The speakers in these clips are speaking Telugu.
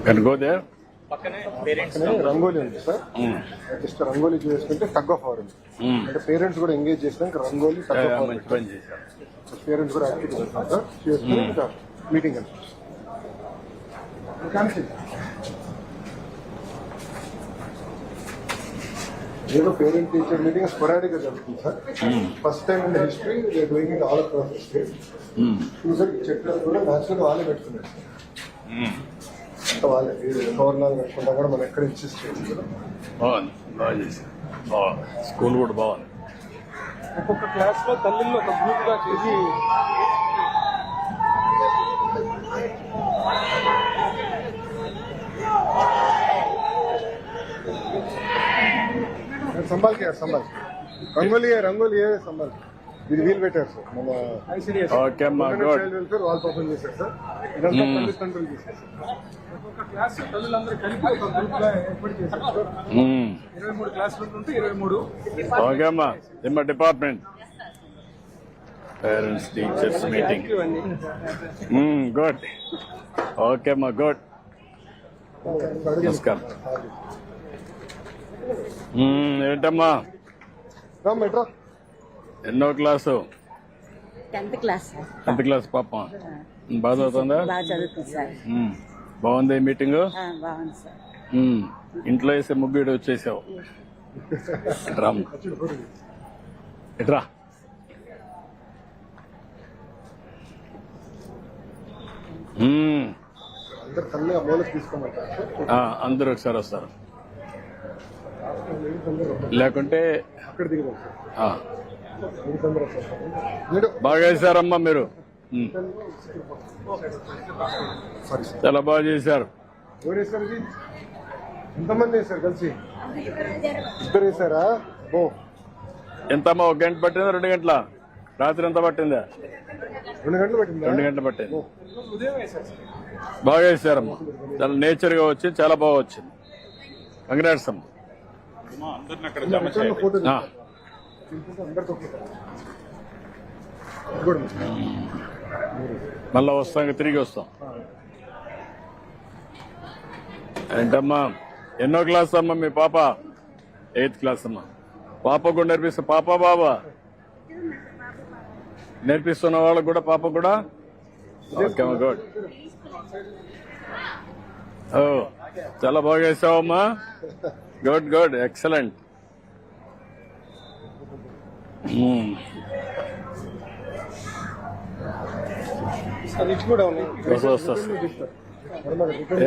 Can go there? రంగోలీ ఉంది సార్. జస్ట్ రంగోలీ చేసుకుంటే టగ్ ఆఫ్ అవర్ ఉంది. అంటే పేరెంట్స్ కూడా ఎంగేజ్ చేసినాక రంగోలీ టగ్ ఆఫ్ అవర్ మంచి పని చేశారు. పేరెంట్స్ కూడా యాక్టివ్ చేస్తారు సార్. చేసుకుని ఇంకా మీటింగ్ అని ఏదో పేరెంట్ టీచర్ మీటింగ్ స్పొరాడిక్ గా జరుగుతుంది sir. First time in history we're doing it all across the state. Sir చెట్లు కూడా న్యాచురల్ గా వాళ్ళే పెట్టుకున్నారు సార్. వాళ్ళే గవర్నర్ పెట్టుకుంటా కూడా మనం ఎక్కడ ఇన్సిస్ట్ చేసి బాగుంది, బాగా చేశారు. బాగుంది, స్కూల్ కూడా బాగుంది. ఒక్కొక్క క్లాస్ లో తల్లిని ఒక గ్రూప్ గా చేసి संभाल के రంగోలీ సంభాల్ ఇది వీలు పెట్టారు సార్. మన ఓకే అమ్మా, చైల్డ్ వెల్ఫేర్ వాల్ ఓపెన్ చేశారు సార్. ఇదంతా తల్లిదండ్రులు చేశారు సార్. ఒక్కొక్క క్లాస్ తల్లులందరూ కలిపి ఒక గ్రూప్ గా ఏర్పాటు చేశారు సార్. 23 క్లాసులు ఉంటే 23. ఓకే అమ్మా, ఇమ్మ department parents teachers meeting. Good. Okay అమ్మా, గుడ్. నమస్కారం. ఏంటమ్మా మెట్రో ఎన్నో class? 10th class. 10th class పాప బాగా చదువుతుందా? బాగా చదువుతుంది సార్. బాగుంది మీటింగ్. బాగుంది సార్. ఇంట్లో వేసే ముగ్గుడు వచ్చేసావు. ఎట్రా అందరు తల్లి మూలకి తీసుకోమంటారు. అందరూ ఒకసారి వస్తారు, లేకుంటే అక్కడ దిగుదాం సార్. బాగా చేశారమ్మా మీరు, చాలా బాగా చేశారు. ఎవరు వేశారు? ఎంతమంది వేశారు కలిసి? ఇద్దరు వేశారా? ఓ ఎంతమ్మా, 1 గంట పట్టిందా 2 గంటల? రాత్రి ఎంత పట్టిందా? 2 గంటలు పట్టిందా? 2 గంటలు పట్టింది. బాగా వేశారమ్మా, చాలా నేచర్ గా వచ్చింది, చాలా బాగా వచ్చింది. కంగ్రాట్స్ అమ్మా. మళ్ళా వస్తాం, తిరిగి వస్తాం. ఏంటమ్మా, ఎన్నో క్లాస్ అమ్మా మీ పాప? 8th క్లాస్ అమ్మా. పాప కూడా నేర్పిస్తా? పాప బాబా నేర్పిస్తున్న వాళ్ళకు కూడా, పాప కూడా? ఓకే అమ్మా, గుడ్. ఓ చాలా బాగా చేసావమ్మా. Good good, excellent.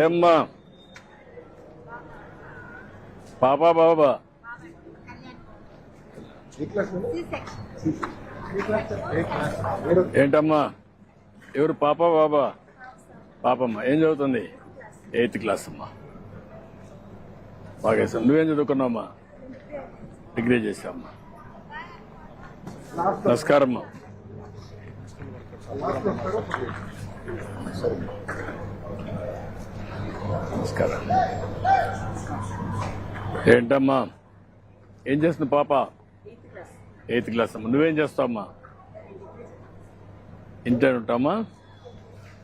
ఏమ్మా పాపా బాబా? ఏంటమ్మా, ఎవరు పాపా బాబా? పాపమ్మ ఏం చదువుతుంది? 8th క్లాస్ అమ్మా. బాగా వేసాం. నువ్వేం చదువుకున్నావమ్మా? డిగ్రీ చేసావమ్మా. నమస్కారం అమ్మా. నమస్కారం. ఏంటమ్మా, ఏం చేస్తుంది పాప? 8th క్లాస్ అమ్మా. నువ్వేం చేస్తావమ్మా? ఇంటర్ ఉంటామా?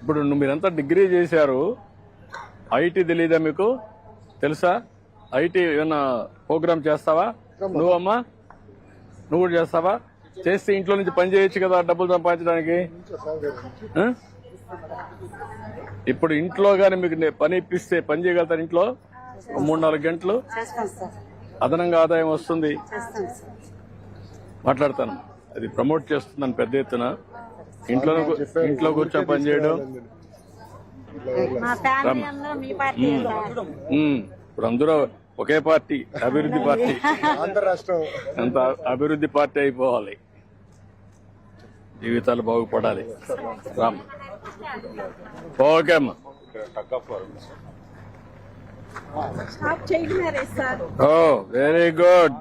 ఇప్పుడు మీరంతా డిగ్రీ చేశారు, ఐటీ తెలీదా మీకు? తెలుసా? ఐటీ ఏమన్నా ప్రోగ్రామ్ చేస్తావా నువ్వమ్మా? నువ్వు కూడా చేస్తావా? చేస్తే ఇంట్లో నుంచి పని చేయొచ్చు కదా, డబ్బులు సంపాదించడానికి. ఇప్పుడు ఇంట్లో గానీ మీకు పని ఇప్పిస్తే పని చేయగలుగుతారు. ఇంట్లో 3-4 గంటలు అదనంగా ఆదాయం వస్తుంది. మాట్లాడతాను, అది ప్రమోట్ చేస్తున్నాను పెద్ద ఎత్తున. ఇంట్లో కూర్చొని పని చేయడం. ఇప్పుడు అందరూ ఒకే పార్టీ, అభివృద్ధి పార్టీ. ఆంధ్ర రాష్ట్రం అంత అభివృద్ధి పార్టీ అయిపోవాలి, జీవితాలు బాగుపడాలి. రామ్ ఓకే అమ్మా. ఓ వెరీ గుడ్.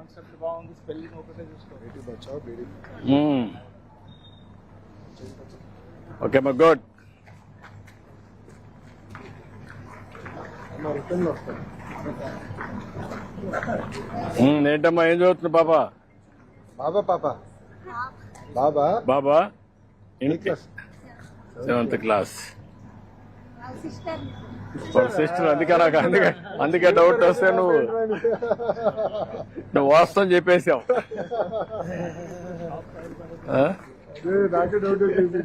ఓకే అమ్మా, గుడ్. ఏంటమ్మా, ఏం చదువుతుంది పాప? బాబా 7th క్లాస్. సిస్టర్ అందుకే నాకు అందుకే డౌట్ వస్తే నువ్వు వాస్తవం చెప్పేశావు. ఆ? నాకే డౌట్ వచ్చింది.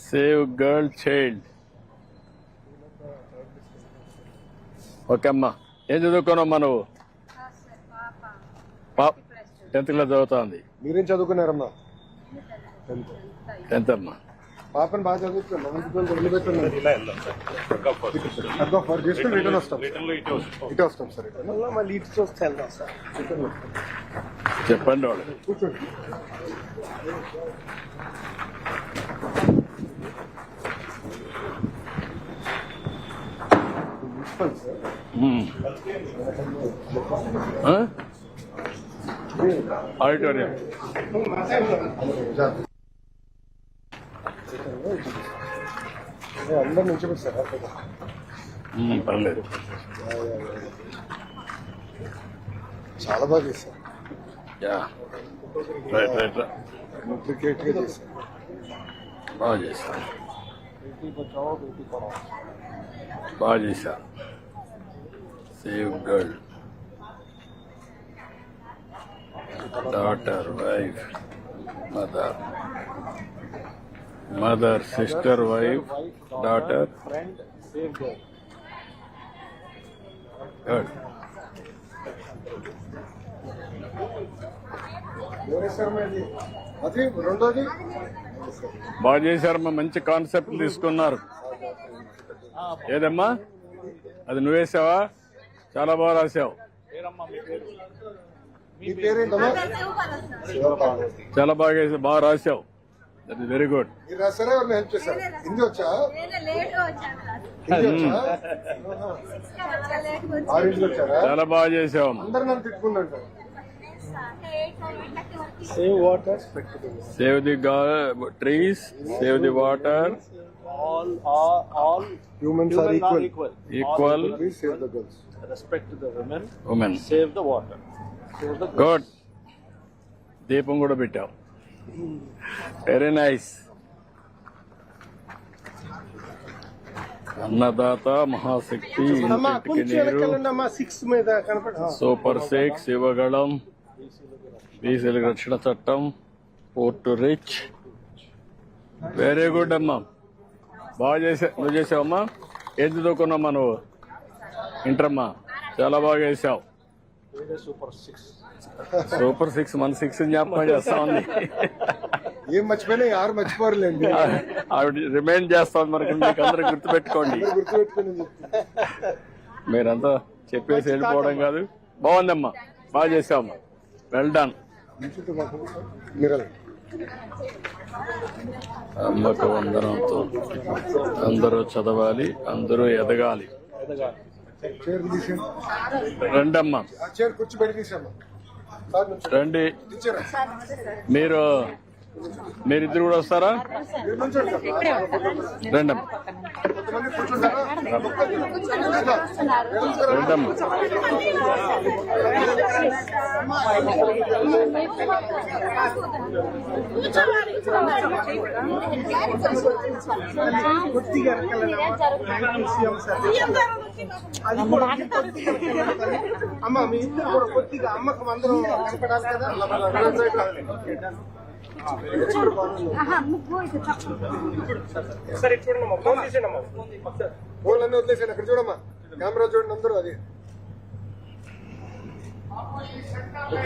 Save girl child. ఓకే అమ్మా, ఏం చదువుకోనమ్మా నువ్వు? 10th క్లాస్ చదువుతోంది. మీరేం చదువుకున్నారమ్మా? 10th అమ్మా. పాపని బాగా చదువుతున్నా. వదిలిపెట్టున్నాను. రిటర్న్ వస్తాం. ఇటే వస్తాం సార్. మళ్ళీ ఇటు చూస్తే వెళ్దాం సార్. చెప్పండి వాళ్ళు. కూర్చోండి. ఆడిటోరియం. అందరు నుంచి సార్. పర్లేదు, చాలా బాగా చేశారు. రైట్ క్రికెట్ గా చేశారు. బాగా చేశారు. బాగా చేశారు. Save girl, daughter, wife, mother, sister, wife, daughter. Good. అది రెండోది బాగా చేశారమ్మా, మంచి కాన్సెప్ట్ తీసుకున్నారు. ఏదమ్మా అది నువ్వేసావా? చాలా బాగా రాసావు. మీ పేరేంటమ్మా? చాలా బాగా రాసావు. That is very good. మీరు రాసారా? ఎవరిని హెల్ప్ చేశారు? హిందీ వచ్చా? హిందీ వచ్చా? 6 వచ్చారా? చాలా బాగా చేసావు. అందరు నన్ను తిట్టుకుంటారు. Save water, save the trees, save the water. all humans are equal. Equal. Please save the girls. respect the Women. save the water, save the good. దీపం కూడా పెట్టావు. Very nice. అన్నదాత మహాశక్తి, ఇంటికి నీరు, సూపర్ 6 ఇవ్వగలం, బీసీల రక్షణ చట్టం, పోర్టు రిచ్. వెరీ గుడ్ అమ్మా, బాగా చేసా. నువ్వు చేసావమ్మా? ఏం చదువుకున్నామ్మా నువ్వు? ఇంటర్ అమ్మా. చాలా బాగా చేసావు. సూపర్ 6. మన 6 జ్ఞాపకం చేస్తా ఉంది. ఏం మర్చిపోయినా యారు మర్చిపోరులేండి. ఆవిడ రిమైండ్ చేస్తా ఉంది మనకి. మీకు అందరూ గుర్తుపెట్టుకోండి. గుర్తుపెట్టుకుని మీరంతా చెప్పేసి వెళ్ళిపోవడం కాదు. బాగుందమ్మా, బాగా చేసావమ్మా. Well done. మీరు అమ్మకు వందనంతో అందరూ చదవాలి, అందరూ ఎదగాలి. చైర్ తీసేయండి. రండమ్మా, ఆ చైర్ కూర్చోబెట్టి తీసామ్మా. రండి. మీరిద్దరు కూడా వస్తారా? రండమ్మా, కొంతమంది కూర్చుంటారా? రండమ్మా. అమ్మ మీ ఇద్దరు కూడా కొద్దిగా అమ్మకు అందరం కనపడాలి కదా. ఫోన్ అన్నీ వదిలేసాను. అక్కడ చూడమ్మా, కెమెరా చూడండి అందరూ. అది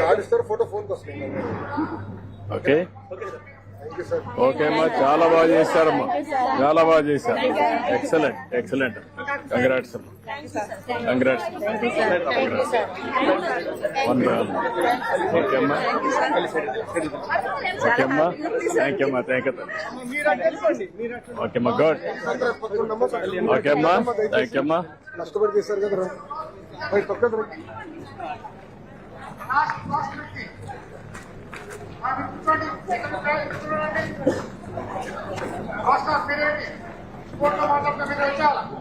కార్డు ఇస్తారు, ఫోటో ఫోన్కి వస్తుంది. Okay, thank you sir. Okay అమ్మా, చాలా బాగా చేశారమ్మా, చాలా బాగా చేశారు. Excellent, excellent. కంగ్రాట్స్ అమ్మా, కంగ్రాట్స్. ఓకే అమ్మా, ఓకే అమ్మా, థ్యాంక్ యూ అమ్మా, థ్యాంక్ యూ. ఓకే అమ్మా, గుడ్. ఓకే అమ్మా, థ్యాంక్ యూ అమ్మా. కష్టపడి చేశారు కదా. పక్కన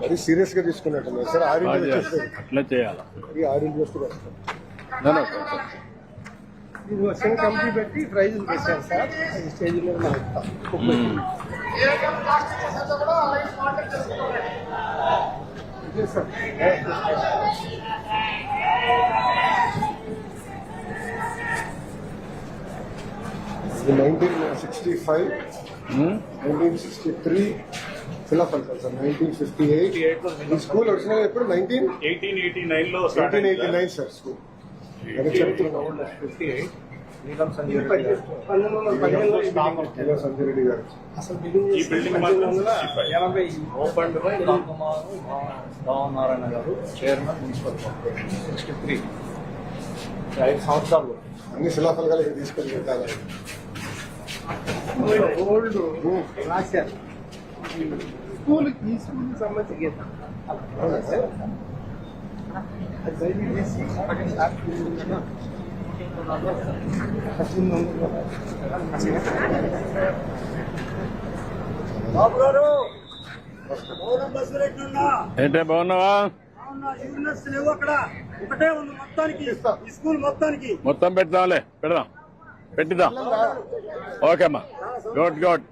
అది సీరియస్ గా తీసుకున్నట్టు సార్. అట్లా చేయాలా? 6 వస్తూ కంపెనీ పెట్టి ప్రైజులు పెట్టారు సార్. స్టేజ్ మీద ఇది 1965, 1963 ఫిలాఫల్ సార్ 1958 ఈ స్కూల్ ఒరిజినల్ ఎప్పుడు 1889 లో 1889 సార్ స్కూల్ అని చెప్తున్నాం. 58. నీలం సంజయ్ రెడ్డి గారు. 1915 సంజయ్ రెడ్డి గారు ఈ బిల్డింగ్ మాత్రం 65. ఓపెన్డ్ బై కాకుమారు భావనారాయణ గారు, చైర్మన్ మున్సిపల్ కార్పొరేషన్. 63. 5 సంవత్సరాలు. అన్ని శిలాఫల్ గా ఇక్కడ తీసుకొని పెట్టాలి. ఓల్డ్ రాశారు స్కూల్ ఈ స్కూల్ సంబంధించి అవునా సార్? బాబు గారు పౌరం బస్సు రెట్లున్నా ఏంటే బాగున్నావా? యూనివర్సిటీ లేవు అక్కడ, ఒకటే ఉంది మొత్తానికి ఈ స్కూల్ మొత్తానికి. మొత్తం పెడదాంలే, పెడదాం, పెట్టిద్దాం. ఓకే అమ్మా, గుడ్ గుడ్.